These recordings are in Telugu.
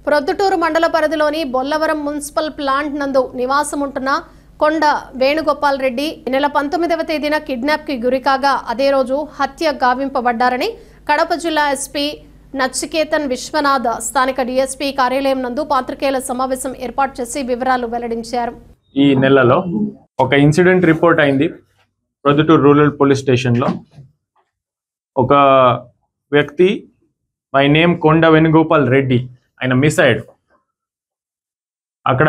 ప్రొద్దుటూరు మండల పరిధిలోని బొల్లవరం మున్సిపల్ ప్లాంట్ నందు నివాసముంటున్న కొండ వేణుగోపాల్ రెడ్డి నెల 19వ తేదీన కిడ్నాప్ కి గురికాగా అదే రోజు హత్య గావింపబడ్డారని కడప జిల్లా ఎస్పీ నచ్చికేతన్ విశ్వనాథ్ స్థానిక డీఎస్పీ కార్యాలయం నందు పాత్రికేయుల సమావేశం ఏర్పాటు చేసి వివరాలు వెల్లడించారు. ఈ నెలలో ఒక ఇన్సిడెంట్ రిపోర్ట్ అయింది. ప్రొద్దుటూరు రూరల్ పోలీస్ స్టేషన్ లో ఒక వ్యక్తి బై నేమ్ కొండ వేణుగోపాల్ రెడ్డి ఆయన మిస్ అయ్యాడు. అక్కడ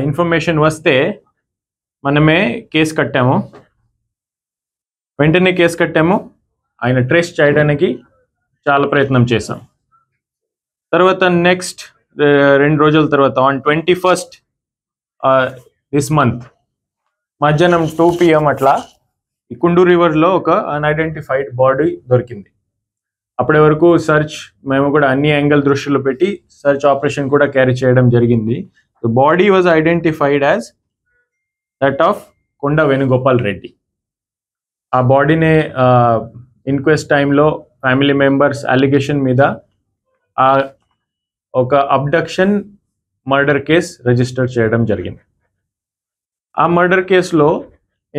ఇన్ఫర్మేషన్ వస్తే మనమే కేసు కట్టాము. వెంటనే కేసు కట్టాము. ఆయన ట్రేస్ చేయడానికి చాలా ప్రయత్నం చేశాం. తర్వాత నెక్స్ట్ 2 రోజుల తర్వాత ఆన్ 21st దిస్ మంత్ మధ్యాహ్నం 2 PM అట్లా ఈ కుండూరు రివర్లో ఒక అన్ఐడెంటిఫైడ్ బాడీ దొరికింది. అప్పటి వరకు సర్చ్ మేము కూడా అన్ని యాంగిల్ దృష్టిలో పెట్టి సర్చ్ ఆపరేషన్ కూడా క్యారీ చేయడం జరిగింది. The body was identified as that of కొండ వేణుగోపాల్ రెడ్డి. ఆ బాడీనే ఇన్క్వెస్ట్ టైంలో ఫ్యామిలీ మెంబర్స్ అలిగేషన్ మీద ఒక అబ్డక్షన్ మర్డర్ కేస్ రిజిస్టర్ చేయడం జరిగింది. ఆ మర్డర్ కేసులో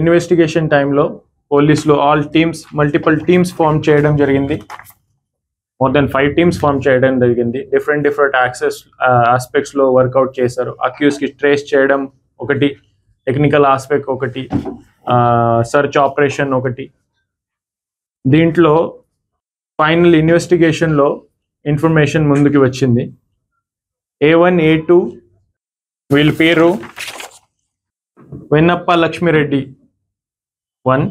ఇన్వెస్టిగేషన్ టైంలో పోలీసులు all teams multiple teams form చేయడం జరిగింది. మోర్ దెన్ 5 టీమ్స్ ఫామ్ చేయడం జరిగింది. డిఫరెంట్ ఆస్పెక్ట్స్లో వర్కౌట్ చేశారు. అక్యూస్కి ట్రేస్ చేయడం ఒకటి, టెక్నికల్ ఆస్పెక్ట్ ఒకటి, సర్చ్ ఆపరేషన్ ఒకటి. దీంట్లో ఫైనల్ ఇన్వెస్టిగేషన్లో ఇన్ఫర్మేషన్ ముందుకు వచ్చింది. A1 A2 వీళ్ళ పేరు వెన్నప్ప Lakshmi Reddy 1,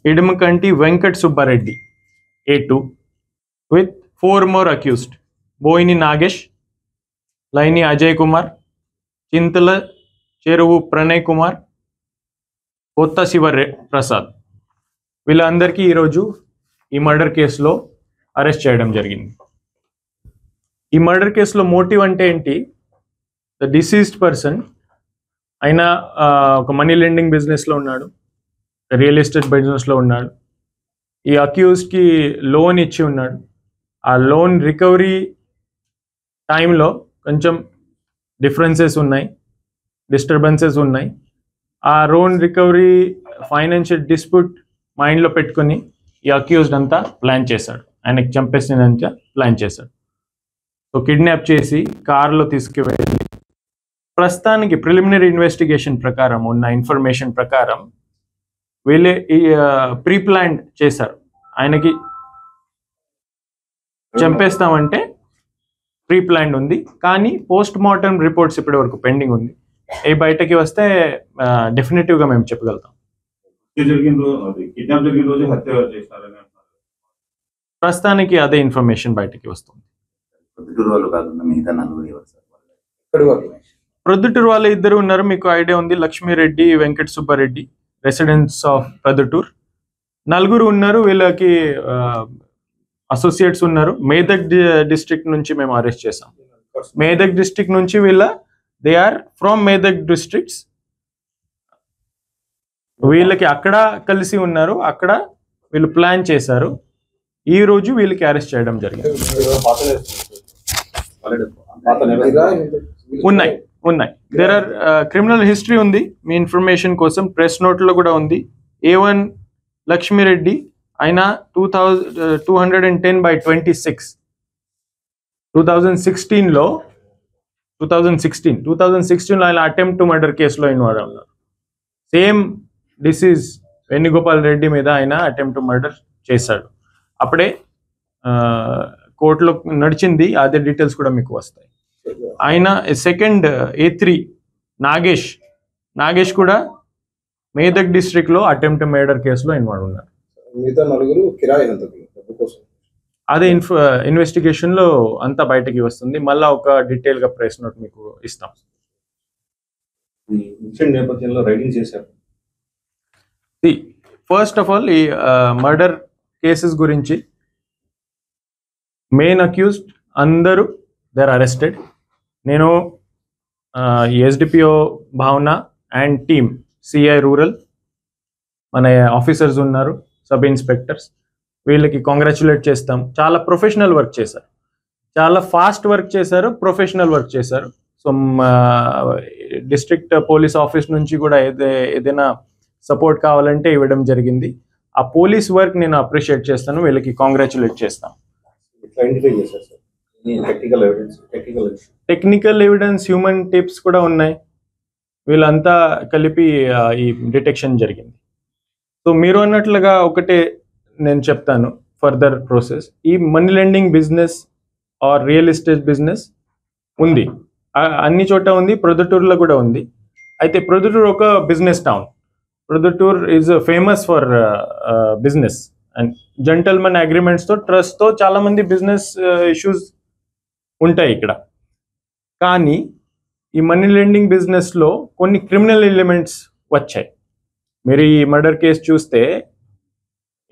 Idumakanti Venkat Subbareddy A2 with 4 more accused: Boini Nagesh, లైని Ajay Kumar, చింతల చెరువు ప్రణయ్ కుమార్, కొత్త శివ ప్రసాద్. వీళ్ళందరికీ ఈరోజు ఈ మర్డర్ కేసులో అరెస్ట్ చేయడం జరిగింది. ఈ మర్డర్ కేసులో మోటివ్ అంటే ఏంటి? ద డిసీజ్డ్ పర్సన్ ఆయన ఒక మనీ లెండింగ్ బిజినెస్లో ఉన్నాడు, రియల్ ఎస్టేట్ బిజినెస్లో ఉన్నాడు. ఈ అక్యూజ్కి లోన్ ఇచ్చి ఉన్నాడు. ఆ లోన్ రికవరీ టైంలో కొంచెం డిఫరెన్సెస్ ఉన్నాయి, డిస్టర్బెన్సెస్ ఉన్నాయి. ఆ లోన్ రికవరీ ఫైనాన్షియల్ డిస్ప్యూట్ మైండ్లో పెట్టుకుని ఈ అక్యూజ్డ్ అంతా ప్లాన్ చేశాడు. ఆయనకి చంపేసినంత ప్లాన్ చేశాడు. సో కిడ్నాప్ చేసి కార్లో తీసుకువెళ్ళి ప్రస్తుతానికి ప్రిలిమినరీ ఇన్వెస్టిగేషన్ ప్రకారం ఉన్న ఇన్ఫర్మేషన్ ప్రకారం వీళ్ళే ప్రీ ప్లాన్ చేశారు. ఆయనకి చంపేస్తామంటే ప్రీ ప్లాన్ ఉంది, కానీ పోస్ట్ మార్టం రిపోర్ట్స్ ఇప్పటి వరకు పెండింగ్ ఉంది. ఏ బయటకి వస్తే డెఫినెటివ్గా మేము చెప్పగలుగుతాం. ప్రస్తుతానికి అదే ఇన్ఫర్మేషన్ బయటకి వస్తుంది. ప్రొద్దుటూరు వాళ్ళు 2 ఉన్నారు, మీకు ఐడియా ఉంది. Lakshmi Reddy, Venkat Subba Reddy, residents of Proddatur. 4 ఉన్నారు, వీళ్ళకి అసోసియేట్స్ ఉన్నారు. మేదక్ డిస్ట్రిక్ట్ నుంచి మేము అరెస్ట్ చేసాం. మేదక్ డిస్ట్రిక్ట్ నుంచి they are from Medak districts. వీళ్ళకి అక్కడ కలిసి ఉన్నారు, అక్కడ వీళ్ళు ప్లాన్ చేశారు. ఈ రోజు వీళ్ళకి అరెస్ట్ చేయడం జరిగింది. ఉన్నాయి దేర్ ఆర్ క్రిమినల్ హిస్టరీ ఉంది. మీ ఇన్ఫర్మేషన్ కోసం ప్రెస్ నోట్లో కూడా ఉంది. A1 లక్ష్మీరెడ్డి ఆయన 210/26 2016లో ఆయన అటెంప్ట్ టు మర్డర్ కేసులో ఇన్వాల్వ్ ఉన్నారు. సేమ్ డిసీజ్ వేణుగోపాల్ రెడ్డి మీద ఆయన అటెంప్ట్ టు మర్డర్ చేశాడు. అప్పుడే కోర్టులో నడిచింది. అదే డీటెయిల్స్ కూడా మీకు వస్తాయి. ఆయన సెకండ్ A3 నాగేష్ కూడా మేదక్ డిస్ట్రిక్ట్లో అటెంప్ట్ మర్డర్ కేసులో ఇన్వాల్వ్ ఉన్నారు. అదే ఇన్వెస్టిగేషన్ లో అంతా బయటకి వస్తుంది. మళ్ళా ఒక డీటెయిల్ గా ప్రెస్ నోట్ మీకు ఇస్తాం. నేపథ్యంలో రైడింగ్ చేశారు. ఫస్ట్ ఆఫ్ ఆల్ ఈ మర్డర్ కేసెస్ గురించి మెయిన్ అక్యూజ్డ్ అందరూ దే ఆర్ అరెస్టెడ్. నేను ఎస్డిపిఓ భావన అండ్ టీమ్ సిఐ రూరల్ మన ఆఫీసర్స్ ఉన్నారు, సబ్ ఇన్స్పెక్టర్స్, వీళ్ళకి కాంగ్రాచులేట్ చేస్తాం. చాలా ప్రొఫెషనల్ వర్క్ చేశారు. చాలా ఫాస్ట్ వర్క్ చేశారు, ప్రొఫెషనల్ వర్క్ చేశారు. సో డిస్ట్రిక్ట్ పోలీస్ ఆఫీస్ నుంచి కూడా ఏదైనా సపోర్ట్ కావాలంటే ఇవ్వడం జరిగింది. ఆ పోలీస్ వర్క్ నేను అప్రిషియేట్ చేస్తాను, వీళ్ళకి కాంగ్రాచులేట్ చేస్తాను. టెక్నికల్ ఎవిడెన్స్, హ్యూమన్ టిప్స్ కూడా ఉన్నాయి, వీళ్ళంతా కలిపి ఈ డిటెక్షన్ జరిగింది. సో మీరు అన్నట్లుగా ఒకటే నేను చెప్తాను ఫర్దర్ ప్రాసెస్. ఈ money lending business are real estate business ఉంది, అన్ని చోట ఉంది, ప్రొద్దుటూరులో కూడా ఉంది. అయితే ప్రొద్దుటూరు ఒక business town. Proddatur is famous for business and gentlemen అగ్రిమెంట్స్తో, ట్రస్ట్తో చాలామంది బిజినెస్ ఇష్యూస్ ఉంటాయి ఇక్కడ. కానీ ఈ మనీ లెండింగ్ బిజినెస్లో కొన్ని క్రిమినల్ ఎలిమెంట్స్ వచ్చాయి. మీరు ఈ మర్డర్ కేసు చూస్తే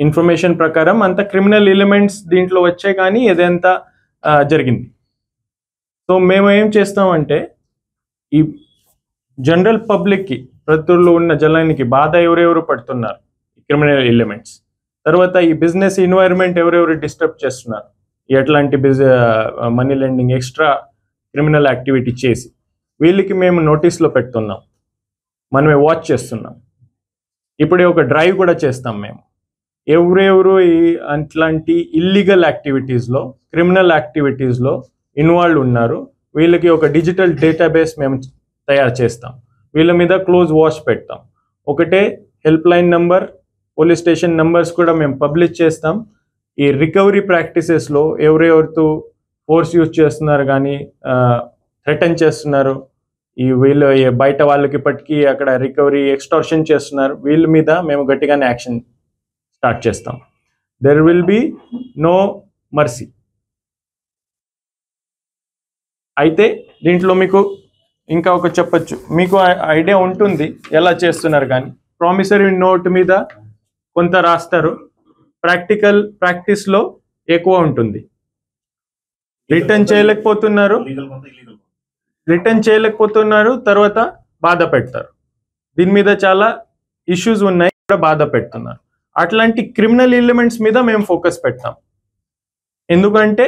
ఇన్ఫర్మేషన్ ప్రకారం అంత క్రిమినల్ ఎలిమెంట్స్ దీంట్లో వచ్చాయి, కానీ ఇదంతా జరిగింది. సో మేము ఏం చేస్తామంటే ఈ జనరల్ పబ్లిక్కి, ప్రజల్లో ఉన్న జనానికి బాధ ఎవరెవరు పడుతున్నారు ఈ క్రిమినల్ ఎలిమెంట్స్, తర్వాత ఈ బిజినెస్ ఎన్వైరన్మెంట్ ఎవరెవరు డిస్టర్బ్ చేస్తున్నారు ఎట్లాంటి money lending extra criminal activity చేసి, వీళ్ళకి మేము నోటీస్లో పెడుతున్నాం, మనమే వాచ్ చేస్తున్నాం. ఇప్పుడే ఒక డ్రైవ్ కూడా చేస్తాం మేము. ఎవరెవరు ఈ అట్లాంటి ఇల్లీగల్ యాక్టివిటీస్లో, క్రిమినల్ యాక్టివిటీస్లో ఇన్వాల్వ్ ఉన్నారు, వీళ్ళకి ఒక డిజిటల్ డేటాబేస్ మేము తయారు చేస్తాం. వీళ్ళ మీద క్లోజ్ వాచ్ పెడతాం. ఒకటే help line number, police station numbers కూడా మేము పబ్లిష్ చేస్తాం. ఈ రికవరీ ప్రాక్టీసెస్లో ఎవరెవరితో ఫోర్స్ యూజ్ చేస్తున్నారు, కానీ థ్రెటన్ చేస్తున్నారు, ఈ వీళ్ళు బయట వాళ్ళకి ఇప్పటికీ అక్కడ రికవరీ ఎక్స్టార్షన్ చేస్తున్నారు, వీళ్ళ మీద మేము గట్టిగానే యాక్షన్ స్టార్ట్ చేస్తాం. There will be no mercy. అయితే దీంట్లో మీకు ఇంకా ఒక చెప్పచ్చు, మీకు ఐడియా ఉంటుంది ఎలా చేస్తున్నారు, కానీ ప్రామిసరీ నోట్ మీద కొంత రాస్తారు, ప్రాక్టీస్లో ఎక్కువ ఉంటుంది. రిటర్న్ చేయలేకపోతున్నారు, తర్వాత బాధ పెడతారు. దీని మీద చాలా ఇష్యూస్ ఉన్నాయి, కూడా బాధ పెడుతున్నారు. అట్లాంటి క్రిమినల్ ఎలిమెంట్స్ మీద మేము ఫోకస్ పెడతాం. ఎందుకంటే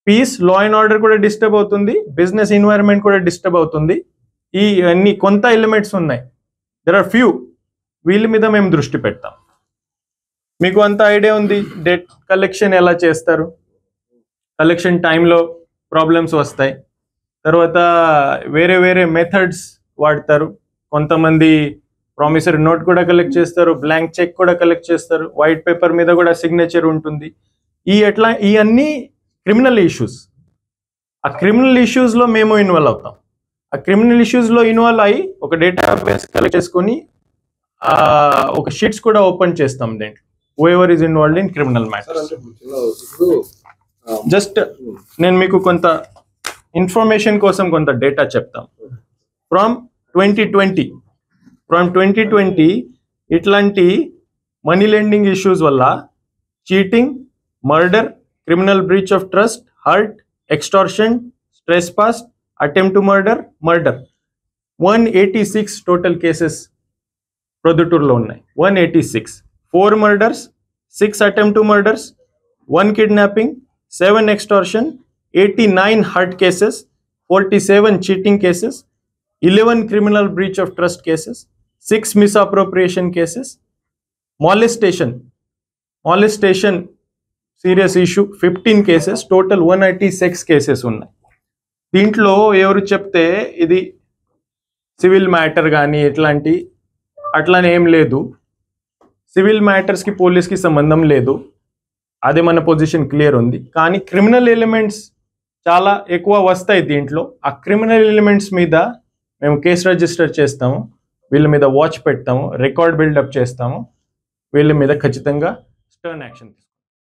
పీస్, లా అండ్ ఆర్డర్ కూడా డిస్టర్బ్ అవుతుంది, బిజినెస్ ఎన్వైరన్మెంట్ కూడా డిస్టర్బ్ అవుతుంది. ఈ అన్ని కొంత ఎలిమెంట్స్ ఉన్నాయి, దెర్ ఆర్ ఫ్యూ, వీళ్ళ మీద మేము దృష్టి పెడతాం. మీకు అంత ఐడియా ఉంది డెట్ కలెక్షన్ ఎలా చేస్తారు, కలెక్షన్ టైంలో ప్రాబ్లమ్స్ వస్తాయి, తర్వాత వేరే వేరే మెథడ్స్ వాడతారు. కొంతమంది ప్రామిసరీ నోట్ కూడా కలెక్ట్ చేస్తారు, బ్లాంక్ చెక్ కూడా కలెక్ట్ చేస్తారు, వైట్ పేపర్ మీద కూడా సిగ్నేచర్ ఉంటుంది. ఈ అన్ని క్రిమినల్ ఇష్యూస్. ఆ క్రిమినల్ ఇష్యూస్లో మేము ఇన్వాల్వ్ అవుతాం. ఆ క్రిమినల్ ఇష్యూస్లో ఇన్వాల్వ్ అయ్యి ఒక డేటాబేస్ కలెక్ట్ చేసుకొని ఒక షీట్స్ కూడా ఓపెన్ చేస్తాం దీంట్లో, whoever is involved in criminal matters. Just నేను మీకు కొంత ఇన్ఫర్మేషన్ కోసం కొంత డేటా చెప్తాం. ఫ్రమ్ 2020 ఇట్లాంటి మనీ లెండింగ్ ఇష్యూస్ వల్ల cheating, murder, criminal breach of trust, hurt, extortion, trespass, attempt to murder, 186 total cases ప్రొద్దుటూరులో ఉన్నాయి. 186, 4 murders, 6 attempt to murders, 1 kidnapping, 7 extortion, 89 hurt cases, 47 cheating cases, 11 criminal breach of trust cases, 6 misappropriation cases, molestation serious issue 15 cases, total 186 cases ఉన్నాయి. దీంట్లో ఎవరు చెప్తే ఇది సివిల్ మ్యాటర్ కానీ అట్లానే ఏం లేదు. సివిల్ మ్యాటర్స్కి పోలీస్కి సంబంధం లేదు, అదే మన పొజిషన్ క్లియర్ ఉంది. కానీ క్రిమినల్ ఎలిమెంట్స్ చాలా ఎక్కువ వస్తాయి దీంట్లో. ఆ క్రిమినల్ ఎలిమెంట్స్ మీద మేము కేసు రిజిస్టర్ చేస్తాము, వీళ్ళ మీద వాచ్ పెడతాము, రికార్డ్ బిల్డప్ చేస్తాము, వీళ్ళ మీద ఖచ్చితంగా స్టర్న్ యాక్షన్ తీసుకుంటాం.